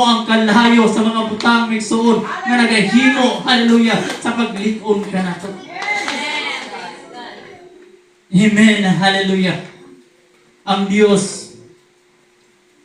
ang kalayo sa mga butang may suon nga nagahimo, hallelujah, sa paglikon ka nato. Amen, hallelujah. Ang Dios,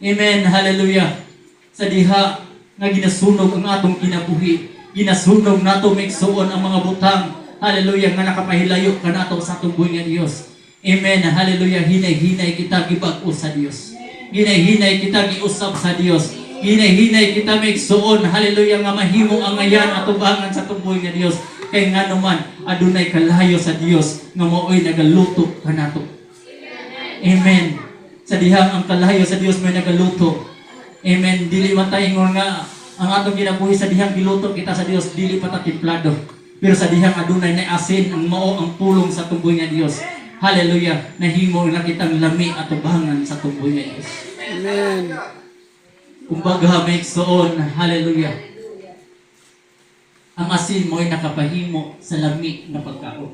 amen, hallelujah, sa diha nga ginasunog ang atong kinabuhi, ginasunog nato may suon ang mga butang, hallelujah, nga nakapahilayo ka nato sa atong buhi nga Dios. Amen, hallelujah. Hinay-hinay kita gibag-o sa Dios. Hinay-hinay kita giusab sa Dios. Hinay-hinay kita may suon, hallelujah, nga mahimo ang ayan atubangan sa tuboy nga Dios. Kay nga naman adunay kalayo sa Dios nga maoy nagaluto kanato. Amen. Sa dihang ang kalayo sa Dios may nagaluto. Amen. Dili man tayo ingon nga ang atong ginabuhi sa dihang giluto kita sa Dios, dili pa ta templado. Pero sa dihang adunay na asin ang mao ang pulong sa tuboy nga Dios. Hallelujah. Nahimo na kitang lami atubangan sa tuboy nga Dios. Amen. Kumbaga may suon, hallelujah. Ang asin mo'y nakapahimo sa lami na pagkaon.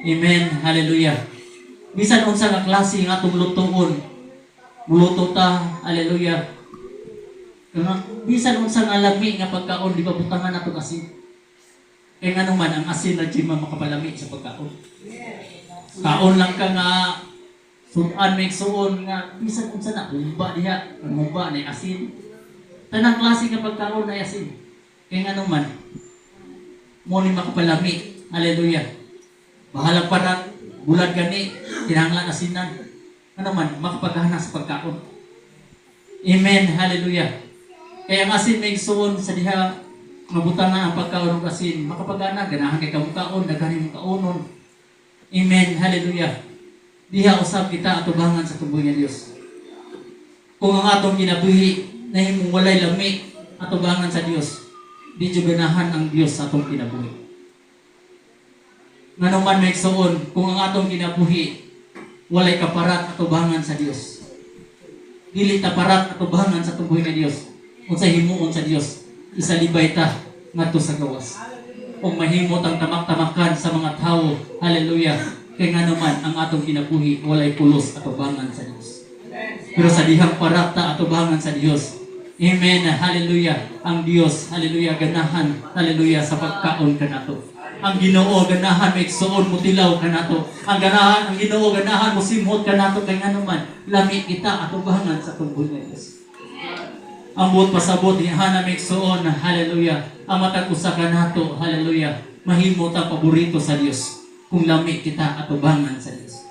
Amen, hallelujah. Bisan unsa nga klase nga atong lutuon, muluto ta, hallelujah. Bisan unsa nga lami nga pagkaon, di ba butangan nato asin. Kaya nga naman ang asin na di makapalami sa pagkaon. Kaon lang ka nga sunan may suon nga bisan unsa na umba diha, umba na asin. Tanang klase nga pagkaon na asin. Kaya nga naman mo ni makapalami. Hallelujah. Bahala pa na bulag gani tinanglan asinan. Ano man makapagana sa pagkaon. Amen. Hallelujah. Kaya ang asin may suon sa diha mabutangan ang pagkaon ng asin, makapagana ganahan kay kamukaon daghan mo kaonon. Amen. Hallelujah. Diha usab kita atubangan sa tuboy nga Dios. Kung ang atong kinabuhi nahimong walay lami atubangan sa Dios, di jud ganahan ang Dios sa atong kinabuhi. Ngano man may suon, kung ang atong kinabuhi walay kaparat atubangan sa Dios, dili ta parat atubangan sa tuboy nga Dios. Unsay himuon sa Dios, isalibay ta ngadto sa gawas. Kung mahimo tang tamak-tamakan sa mga tawo, hallelujah. Kaya nga naman, ang atong kinabuhi, walay pulos atubangan sa Diyos. Pero sa dihang parata atubangan sa Diyos. Amen, hallelujah. Ang Diyos, hallelujah, ganahan, hallelujah, sa pagkaon ka nato. Ang Ginoo ganahan, may suon mo tilaw ka nato. Ang Ginoo ganahan, mo simhot ka nato. Kaya nga naman, lami kita atubangan sa tuboy ng Diyos. Ang buot pasabot, hana may suon, hallelujah. Ang matag usa ka nato, hallelujah. Mahimo ta paborito sa Diyos. Kung lami kita atubangan sa Diyos.